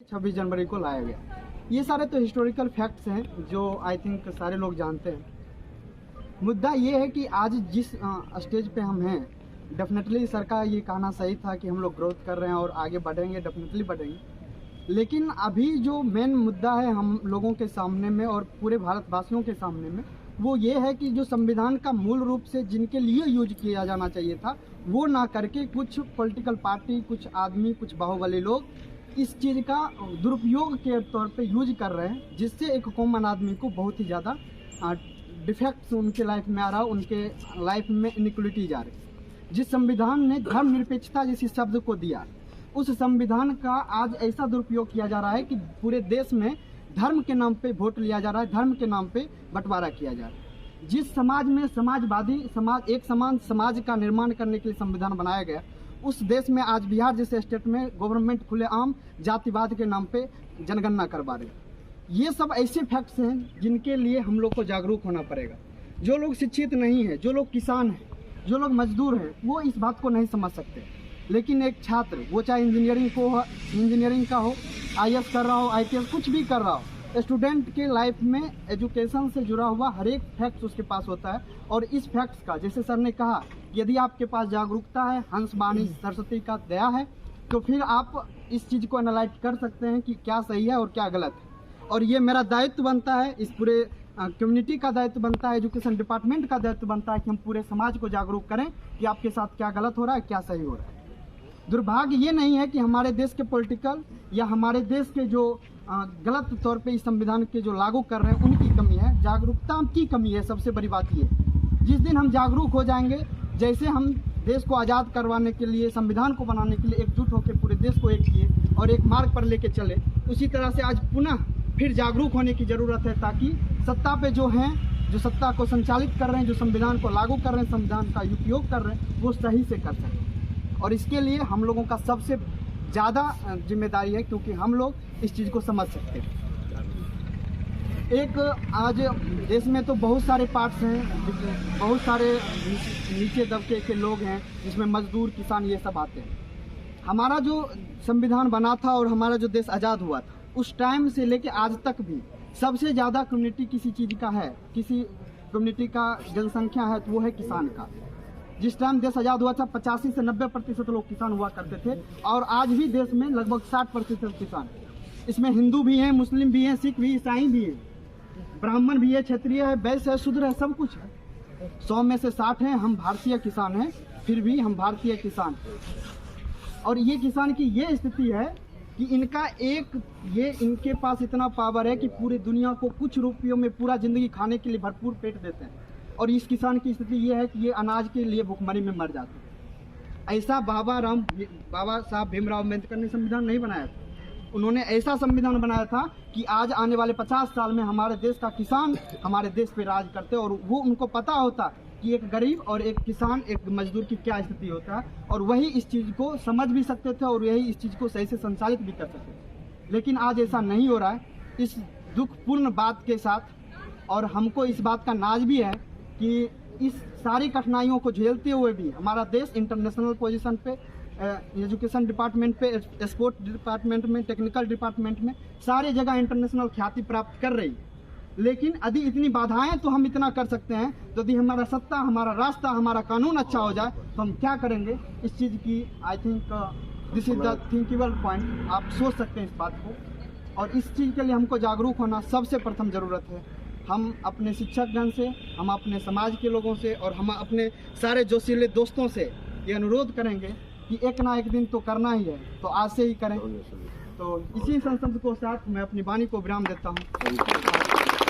26 जनवरी को लाया गया। ये सारे तो हिस्टोरिकल फैक्ट्स हैं जो आई थिंक सारे लोग जानते हैं। मुद्दा ये है कि आज जिस स्टेज पे हम हैं, डेफिनेटली सर का ये कहना सही था कि हम लोग ग्रोथ कर रहे हैं और आगे बढ़ेंगे, डेफिनेटली बढ़ेंगे। लेकिन अभी जो मेन मुद्दा है हम लोगों के सामने में और पूरे भारतवासियों के सामने में, वो ये है कि जो संविधान का मूल रूप से जिनके लिए यूज किया जाना चाहिए था वो ना करके कुछ पॉलिटिकल पार्टी, कुछ आदमी, कुछ बाहुबली लोग इस चीज़ का दुरुपयोग के तौर पे यूज कर रहे हैं, जिससे एक कॉमन आदमी को बहुत ही ज़्यादा डिफेक्ट्स उनके लाइफ में आ रहा है, उनके लाइफ में इनइक्वलिटी जा रही। जिस संविधान ने धर्मनिरपेक्षता जैसी शब्द को दिया, उस संविधान का आज ऐसा दुरुपयोग किया जा रहा है कि पूरे देश में धर्म के नाम पे वोट लिया जा रहा है, धर्म के नाम पे बंटवारा किया जा रहा है। जिस समाज में समाजवादी समाज, एक समान समाज का निर्माण करने के लिए संविधान बनाया गया, उस देश में आज बिहार जैसे स्टेट में गवर्नमेंट खुलेआम जातिवाद के नाम पे जनगणना करवा रहे हैं। ये सब ऐसे फैक्ट्स हैं जिनके लिए हम लोग को जागरूक होना पड़ेगा। जो लोग शिक्षित नहीं है, जो लोग किसान हैं, जो लोग मजदूर हैं, वो इस बात को नहीं समझ सकते। लेकिन एक छात्र, वो चाहे इंजीनियरिंग का हो, IAS कर रहा हो, IPS कुछ भी कर रहा हो, स्टूडेंट के लाइफ में एजुकेशन से जुड़ा हुआ हर एक फैक्ट्स उसके पास होता है। और इस फैक्ट्स का, जैसे सर ने कहा, यदि आपके पास जागरूकता है, हंस वाणी सरस्वती का दया है, तो फिर आप इस चीज़ को एनालाइज कर सकते हैं कि क्या सही है और क्या गलत है। और ये मेरा दायित्व बनता है, इस पूरे कम्युनिटी का दायित्व बनता है, एजुकेशन डिपार्टमेंट का दायित्व बनता है कि हम पूरे समाज को जागरूक करें कि आपके साथ क्या गलत हो रहा है, क्या सही हो रहा है। दुर्भाग्य ये नहीं है कि हमारे देश के पॉलिटिकल या हमारे देश के जो गलत तौर पे इस संविधान के जो लागू कर रहे हैं उनकी कमी है, जागरूकता की कमी है। सबसे बड़ी बात ये, जिस दिन हम जागरूक हो जाएंगे, जैसे हम देश को आज़ाद करवाने के लिए, संविधान को बनाने के लिए एकजुट होकर पूरे देश को एक किए और एक मार्ग पर लेके चले, उसी तरह से आज पुनः फिर जागरूक होने की ज़रूरत है, ताकि सत्ता पे जो हैं, जो सत्ता को संचालित कर रहे हैं, जो संविधान को लागू कर रहे हैं, संविधान का उपयोग कर रहे हैं, वो सही से कर सकें। और इसके लिए हम लोगों का सबसे ज़्यादा जिम्मेदारी है, क्योंकि हम लोग इस चीज़ को समझ सकते हैं। एक आज देश में तो बहुत सारे पार्ट्स हैं, बहुत सारे नीचे दबके के लोग हैं, जिसमें मजदूर, किसान, ये सब आते हैं। हमारा जो संविधान बना था और हमारा जो देश आज़ाद हुआ था, उस टाइम से लेके आज तक भी सबसे ज़्यादा कम्युनिटी किसी चीज़ का है, किसी कम्युनिटी का जनसंख्या है, तो वो है किसान का। जिस टाइम देश आज़ाद हुआ था 85 से 90% लोग किसान हुआ करते थे, और आज भी देश में लगभग 60% किसान। इसमें हिंदू भी हैं, मुस्लिम भी हैं, सिख भी, ईसाई भी हैं, ब्राह्मण भी है, क्षत्रिय है, वैश्य है, शूद्र है, सब कुछ है। 100 में से 60 हैं हम भारतीय किसान हैं, फिर भी हम भारतीय किसान। और ये किसान की ये स्थिति है कि इनके पास इतना पावर है कि पूरी दुनिया को कुछ रुपयों में पूरा जिंदगी खाने के लिए भरपूर पेट देते हैं। और इस किसान की स्थिति ये है कि ये अनाज के लिए भुखमरी में मर जाते हैं। ऐसा बाबा साहब भीमराव अम्बेडकर ने संविधान नहीं बनाया था। उन्होंने ऐसा संविधान बनाया था कि आज आने वाले 50 साल में हमारे देश का किसान हमारे देश पे राज करते, और वो उनको पता होता कि एक गरीब और एक किसान, एक मजदूर की क्या स्थिति होता है, और वही इस चीज़ को समझ भी सकते थे और यही इस चीज़ को सही से संचालित भी कर सकते थे। लेकिन आज ऐसा नहीं हो रहा है। इस दुखपूर्ण बात के साथ, और हमको इस बात का नाज भी है कि इस सारी कठिनाइयों को झेलते हुए भी हमारा देश इंटरनेशनल पोजीशन पे, एजुकेशन डिपार्टमेंट पे, स्पोर्ट डिपार्टमेंट में, टेक्निकल डिपार्टमेंट में, सारी जगह इंटरनेशनल ख्याति प्राप्त कर रही है। लेकिन यदि इतनी बाधाएं तो हम इतना कर सकते हैं, तो यदि हमारा सत्ता, हमारा रास्ता, हमारा कानून अच्छा हो जाए तो हम क्या करेंगे, इस चीज़ की I think this is the thinkable point. आप सोच सकते हैं इस बात को, और इस चीज़ के लिए हमको जागरूक होना सबसे प्रथम ज़रूरत है। हम अपने शिक्षकगण से, हम अपने समाज के लोगों से, और हम अपने सारे जोशीले दोस्तों से ये अनुरोध करेंगे कि एक ना एक दिन तो करना ही है, तो आज से ही करें। तो इसी संकल्प को साथ मैं अपनी वाणी को विराम देता हूँ।